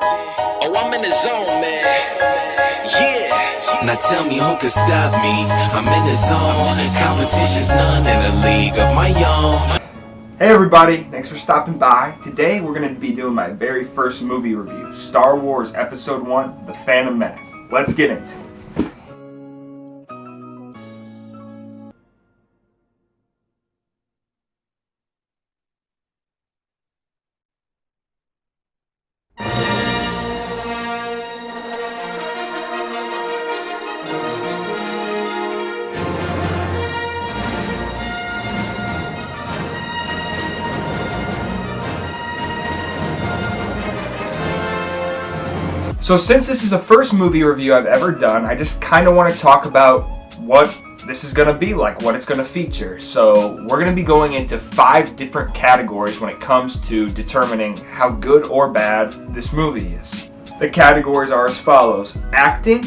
Oh, I'm in the zone, man. Yeah. Now tell me who can stop me. I'm in the zone. Competition's none in a league of my own. Hey everybody, thanks for stopping by. Today we're going to be doing my very first movie review, Star Wars Episode 1, The Phantom Menace. Let's get into it. So since this is the first movie review I've ever done, I just kind of want to talk about what this is going to be like, what it's going to feature. So we're going to be going into 5 different categories when it comes to determining how good or bad this movie is. The categories are as follows: acting,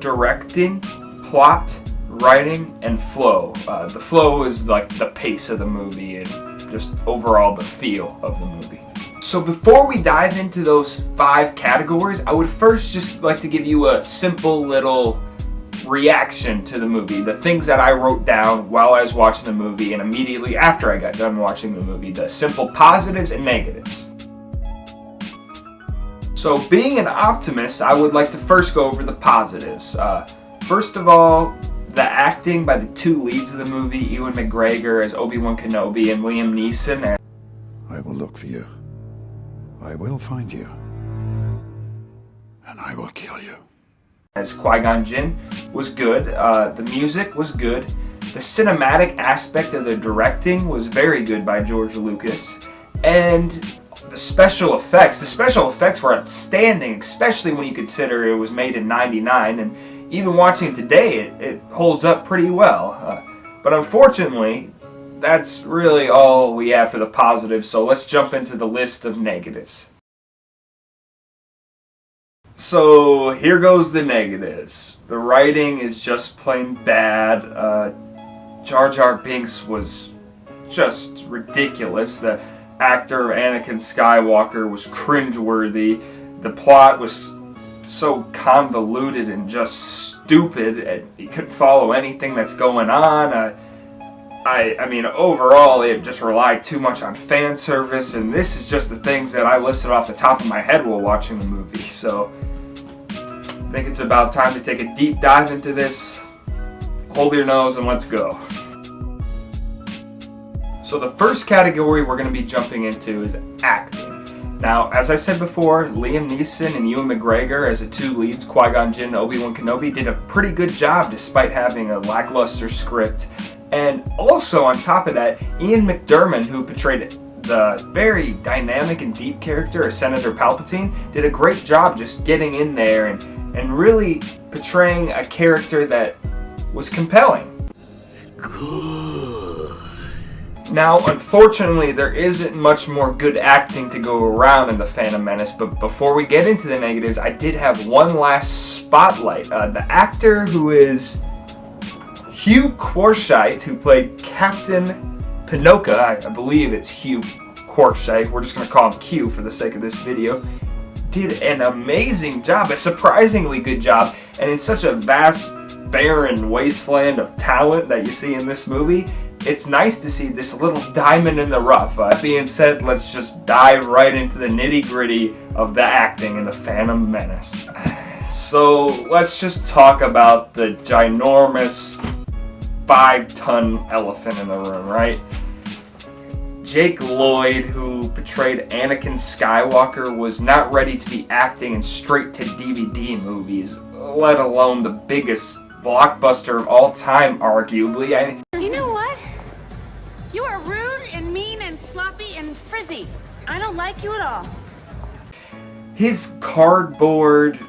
directing, plot, writing, and flow. The flow is like the pace of the movie and just overall the feel of the movie. So before we dive into those 5 categories, I would first just like to give you a simple little reaction to the movie. The things that I wrote down while I was watching the movie and immediately after I got done watching the movie. The simple positives and negatives. So being an optimist, I would like to first go over the positives. First of all, the acting by the 2 leads of the movie, Ewan McGregor as Obi-Wan Kenobi and Liam Neeson. I will look for you. I will find you, and I will kill you. As Qui-Gon Jinn was good. The music was good. The cinematic aspect of the directing was very good by George Lucas. And the special effects were outstanding, especially when you consider it was made in '99, and even watching it today, it holds up pretty well. But unfortunately, that's really all we have for the positives, so let's jump into the list of negatives. So here goes the negatives. The writing is just plain bad. Jar Jar Binks was just ridiculous. The actor of Anakin Skywalker was cringeworthy. The plot was so convoluted and just stupid, and you couldn't follow anything that's going on. I mean, overall, it just relied too much on fan service, and this is just the things that I listed off the top of my head while watching the movie. So, I think it's about time to take a deep dive into this. Hold your nose and let's go. So the first category we're going to be jumping into is acting. Now, as I said before, Liam Neeson and Ewan McGregor as the 2 leads, Qui-Gon Jinn and Obi-Wan Kenobi, did a pretty good job despite having a lackluster script. And also on top of that, Ian McDiarmid, who portrayed the very dynamic and deep character of Senator Palpatine, did a great job just getting in there and really portraying a character that was compelling. Good. Now, unfortunately, there isn't much more good acting to go around in The Phantom Menace, but before we get into the negatives, I did have one last spotlight. The actor who is Hugh Quarshite, who played Captain Pinoca, I believe it's Hugh Quarshite, we're just going to call him Q for the sake of this video, did an amazing job, a surprisingly good job, and in such a vast, barren wasteland of talent that you see in this movie, it's nice to see this little diamond in the rough. That being said, let's just dive right into the nitty-gritty of the acting in The Phantom Menace. So let's just talk about the ginormous 5-ton elephant in the room, right? Jake Lloyd, who portrayed Anakin Skywalker, was not ready to be acting in straight-to-DVD movies, let alone the biggest blockbuster of all time, arguably. You know what? You are rude and mean and sloppy and frizzy. I don't like you at all. His cardboard,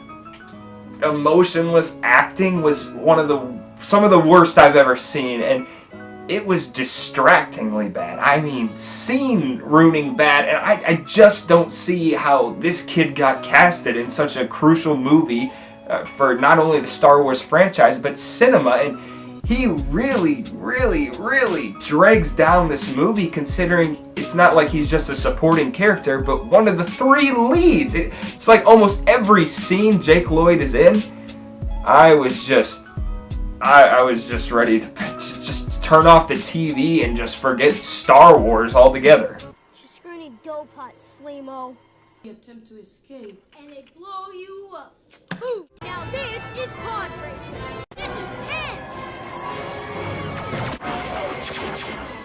emotionless acting was some of the worst I've ever seen, and it was distractingly bad. I mean, scene ruining bad, and I just don't see how this kid got casted in such a crucial movie for not only the Star Wars franchise, but cinema. And he really drags down this movie, considering it's not like he's just a supporting character, but one of the 3 leads. It's like almost every scene Jake Lloyd is in, I was just ready to just turn off the TV and just forget Star Wars altogether. You scrawny dough pot, Slimo. You attempt to escape. And they blow you up. Ooh. Now this is pod racing. This is tense.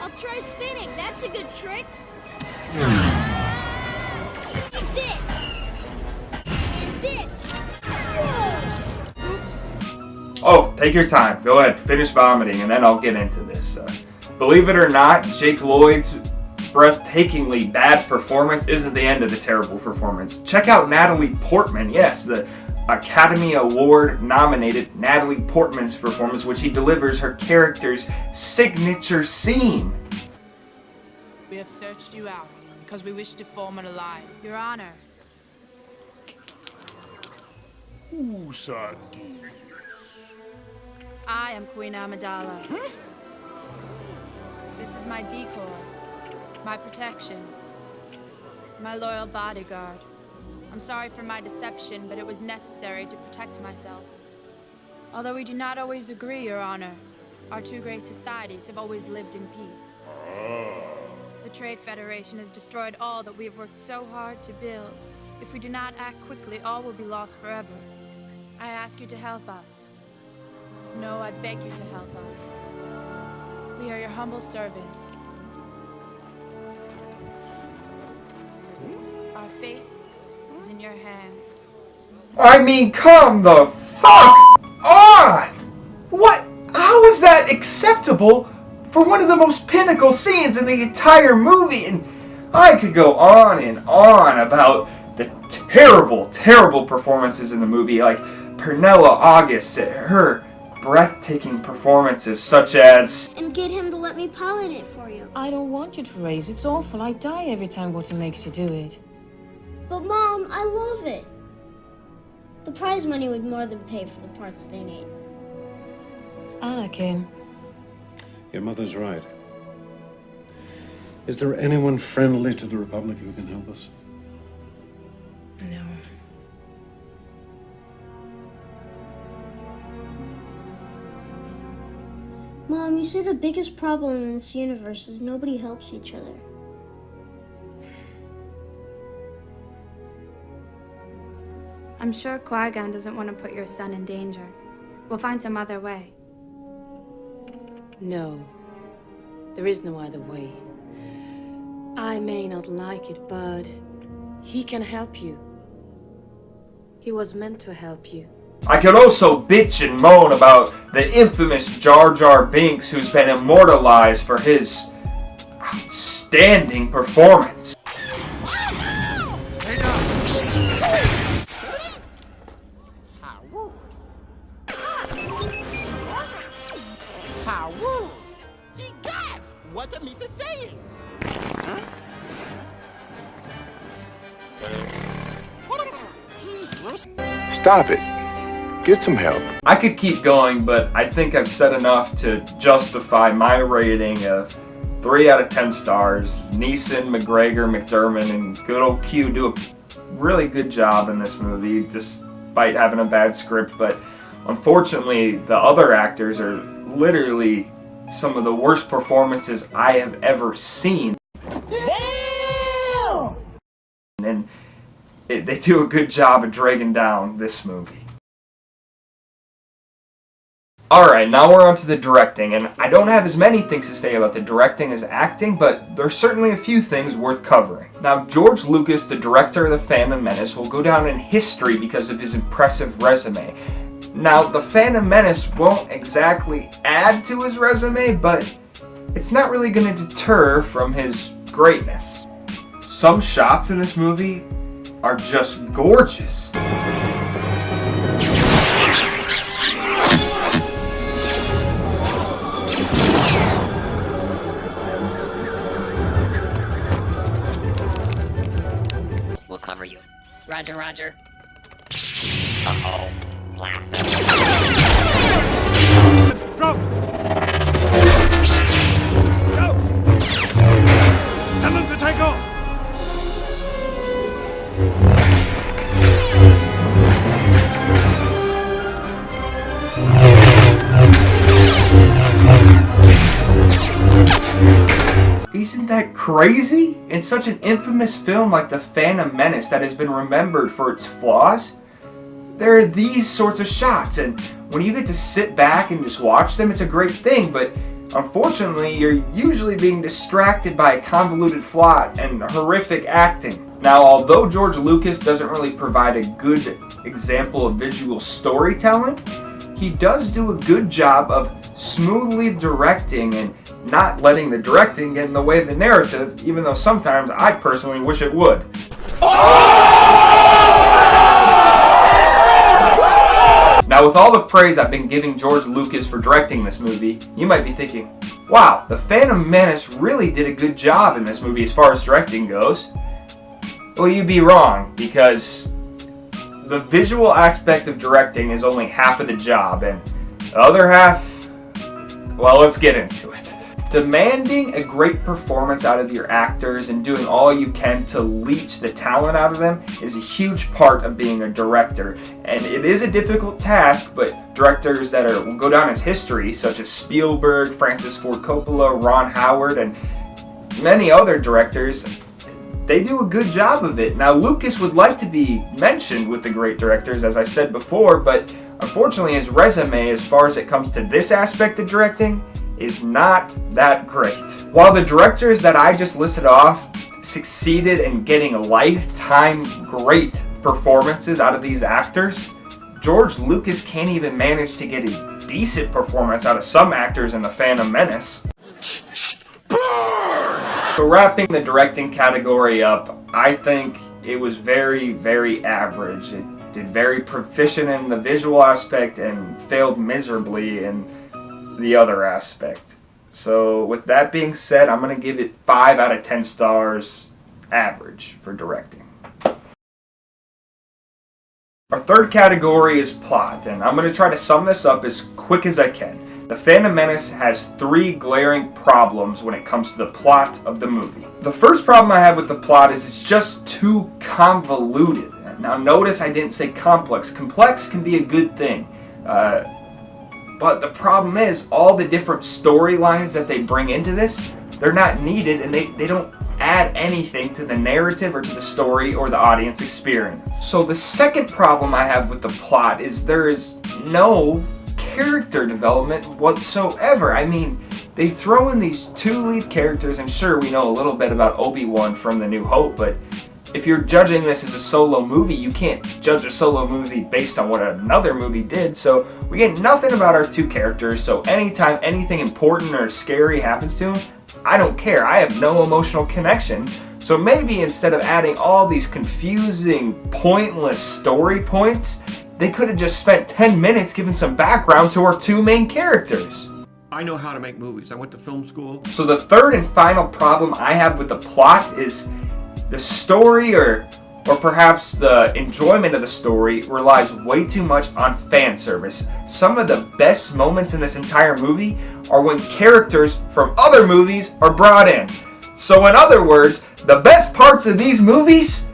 I'll try spinning. That's a good trick. And this. And this. Whoa. Oops. Oh, take your time. Go ahead, finish vomiting, and then I'll get into this. Believe it or not, Jake Lloyd's breathtakingly bad performance isn't the end of the terrible performance. Check out Natalie Portman. Yes, the Academy Award nominated Natalie Portman's performance, which he delivers her character's signature scene. We have searched you out because we wish to form an alliance. Your Honor. Who's that? I am Queen Amidala. This is my decoy, my protection, my loyal bodyguard. I'm sorry for my deception, but it was necessary to protect myself. Although we do not always agree, Your Honor, our 2 great societies have always lived in peace. The Trade Federation has destroyed all that we have worked so hard to build. If we do not act quickly, all will be lost forever. I ask you to help us. No, I beg you to help us. We are your humble servants. Our fate is in your hands. I mean, come the fuck on! What? How is that acceptable for one of the most pinnacle scenes in the entire movie? And I could go on and on about the terrible performances in the movie, like Pernilla August, her breathtaking performances such as... And get him to let me pilot it for you. I don't want you to race. It's awful. I die every time Walter makes you do it. But Mom, I love it. The prize money would more than pay for the parts they need. Anakin. Your mother's right. Is there anyone friendly to the Republic who can help us? No. Mom, you say the biggest problem in this universe is nobody helps each other. I'm sure Qui-Gon doesn't want to put your son in danger. We'll find some other way. No. There is no other way. I may not like it, but he can help you. He was meant to help you. I could also bitch and moan about the infamous Jar Jar Binks, who's been immortalized for his outstanding performance. What the Misa saying? Stop it. Get some help. I could keep going, but I think I've said enough to justify my rating of 3 out of 10 stars. Neeson, McGregor, McDermott, and good old Q do a really good job in this movie, despite having a bad script. But unfortunately, the other actors are literally some of the worst performances I have ever seen. Damn! And they do a good job of dragging down this movie. Alright, now we're on to the directing, and I don't have as many things to say about the directing as acting, but there's certainly a few things worth covering. Now, George Lucas, the director of The Phantom Menace, will go down in history because of his impressive resume. Now, The Phantom Menace won't exactly add to his resume, but it's not really going to deter from his greatness. Some shots in this movie are just gorgeous. We'll cover you. Roger, roger. Uh-oh. Blast. Drop! Go! Tell them to take off! Isn't that crazy? In such an infamous film like The Phantom Menace that has been remembered for its flaws, there are these sorts of shots, and when you get to sit back and just watch them, it's a great thing, but unfortunately, you're usually being distracted by a convoluted plot and horrific acting. Now, although George Lucas doesn't really provide a good example of visual storytelling, he does do a good job of smoothly directing and not letting the directing get in the way of the narrative, even though sometimes I personally wish it would. Now, with all the praise I've been giving George Lucas for directing this movie, you might be thinking, wow, The Phantom Menace really did a good job in this movie as far as directing goes. Well, you'd be wrong, because the visual aspect of directing is only half of the job, and the other half, well, let's get into it. Demanding a great performance out of your actors and doing all you can to leech the talent out of them is a huge part of being a director. And it is a difficult task, but directors that will go down as history, such as Spielberg, Francis Ford Coppola, Ron Howard, and many other directors, they do a good job of it. Now, Lucas would like to be mentioned with the great directors, as I said before, but unfortunately his resume, as far as it comes to this aspect of directing, is not that great. While the directors that I just listed off succeeded in getting lifetime great performances out of these actors, George Lucas can't even manage to get a decent performance out of some actors in The Phantom Menace. So wrapping the directing category up, I think it was very, very average. It did very proficient in the visual aspect and failed miserably in the other aspect. So with that being said, I'm going to give it 5 out of 10 stars average for directing. Our third category is plot, and I'm going to try to sum this up as quick as I can. The Phantom Menace has 3 glaring problems when it comes to the plot of the movie. The first problem I have with the plot is it's just too convoluted. Now notice I didn't say complex. Complex can be a good thing. But the problem is all the different storylines that they bring into this, they're not needed and they don't add anything to the narrative or to the story or the audience experience. So the second problem I have with the plot is there is no character development whatsoever. I mean, they throw in these 2 lead characters, and sure, we know a little bit about Obi-Wan from The New Hope, but if you're judging this as a solo movie, you can't judge a solo movie based on what another movie did, so we get nothing about our 2 characters, so anytime anything important or scary happens to them, I don't care. I have no emotional connection. So maybe instead of adding all these confusing, pointless story points, they could have just spent 10 minutes giving some background to our 2 main characters. I know how to make movies. I went to film school. So the third and final problem I have with the plot is the story, or perhaps the enjoyment of the story, relies way too much on fan service. Some of the best moments in this entire movie are when characters from other movies are brought in. So in other words, the best parts of these movies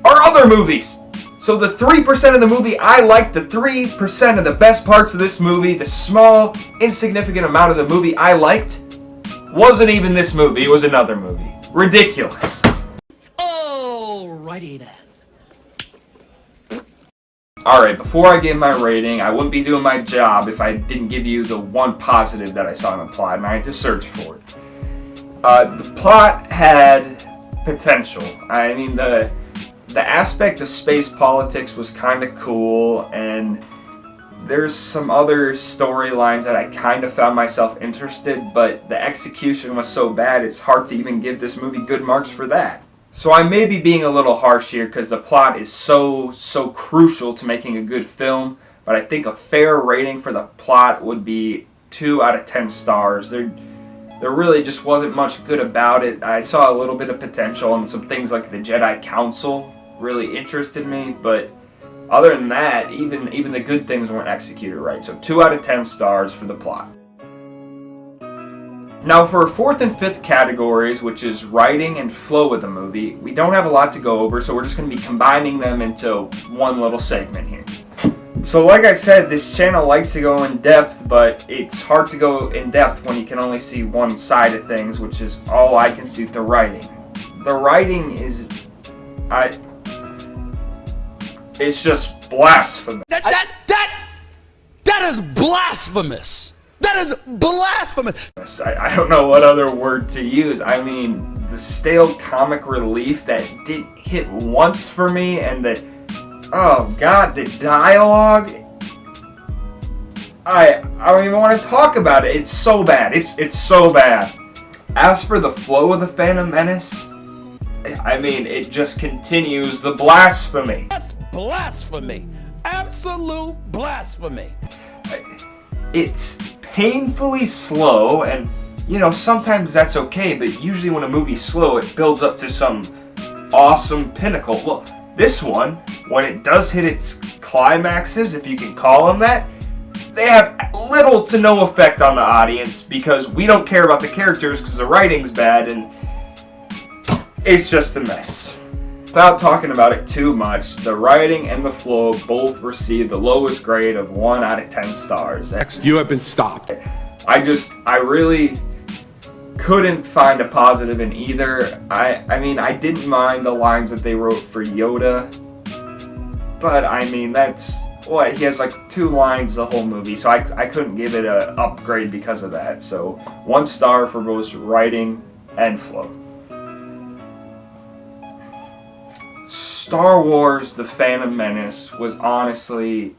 are other movies. So the 3% of the movie I liked, the 3% of the best parts of this movie, the small, insignificant amount of the movie I liked, wasn't even this movie, it was another movie. Ridiculous. Alrighty then. Alright, before I give my rating, I wouldn't be doing my job if I didn't give you the one positive that I saw in the plot, and I had to search for it. The plot had potential. I mean, the aspect of space politics was kind of cool, and there's some other storylines that I kind of found myself interested, but the execution was so bad it's hard to even give this movie good marks for that. So I may be being a little harsh here because the plot is so crucial to making a good film, but I think a fair rating for the plot would be 2 out of 10 stars. There really just wasn't much good about it. I saw a little bit of potential, and some things like the Jedi Council really interested me, but other than that, even the good things weren't executed right. So 2 out of 10 stars for the plot. Now for our 4th and 5th categories, which is writing and flow of the movie, we don't have a lot to go over, so we're just going to be combining them into one little segment here. So like I said, this channel likes to go in depth, but it's hard to go in depth when you can only see one side of things, which is all I can see, the writing. The writing is... it's just blasphemous. That is blasphemous! That is blasphemous! I don't know what other word to use. I mean, the stale comic relief that didn't hit once for me, and that, oh god, the dialogue, I don't even want to talk about it. It's so bad. It's so bad. As for the flow of the Phantom Menace, I mean, it just continues the blasphemy. That's blasphemy. Absolute blasphemy. It's painfully slow, and you know, sometimes that's okay, but usually when a movie's slow, it builds up to some awesome pinnacle. Well, this one, when it does hit its climaxes, if you can call them that, they have little to no effect on the audience because we don't care about the characters because the writing's bad and it's just a mess. Without talking about it too much, the writing and the flow both received the lowest grade of 1 out of 10 stars. You have been stopped. I really couldn't find a positive in either. I mean, I didn't mind the lines that they wrote for Yoda, but I mean, that's what, he has like 2 lines the whole movie, so I couldn't give it an upgrade because of that. So 1 star for both writing and flow. Star Wars The Phantom Menace was honestly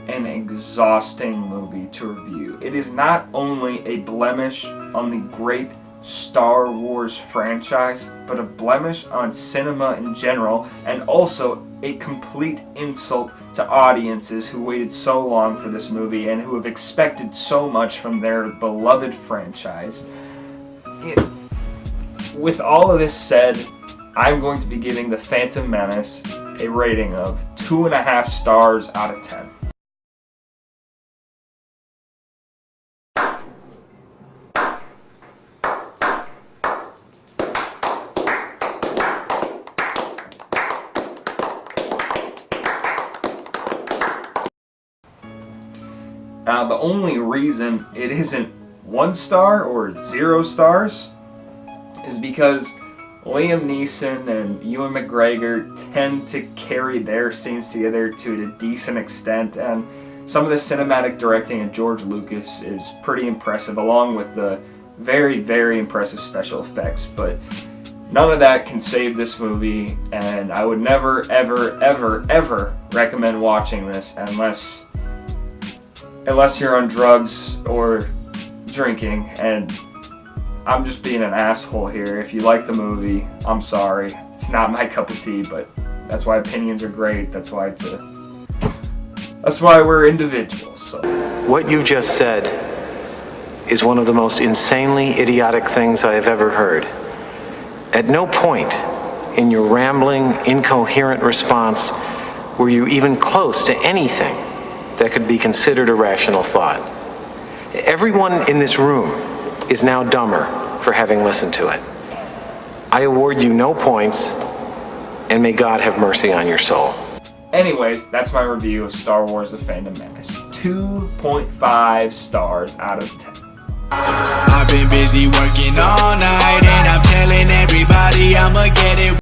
an exhausting movie to review. It is not only a blemish on the great Star Wars franchise, but a blemish on cinema in general, and also a complete insult to audiences who waited so long for this movie and who have expected so much from their beloved franchise. With all of this said, I'm going to be giving The Phantom Menace a rating of 2.5 stars out of 10. Now, the only reason it isn't 1 star or 0 stars is because Liam Neeson and Ewan McGregor tend to carry their scenes together to a decent extent, and some of the cinematic directing of George Lucas is pretty impressive, along with the very, very impressive special effects, but none of that can save this movie, and I would never, ever, ever, ever recommend watching this unless you're on drugs or drinking, and I'm just being an asshole here. If you like the movie, I'm sorry. It's not my cup of tea, but that's why opinions are great. That's why we're individuals. So. What you just said is one of the most insanely idiotic things I have ever heard. At no point in your rambling, incoherent response were you even close to anything that could be considered a rational thought. Everyone in this room is now dumber for having listened to it. I award you no points, and may God have mercy on your soul. Anyways, that's my review of Star Wars The Phantom Menace. 2.5 stars out of 10. I've been busy working all night, and I'm telling everybody I'ma get it.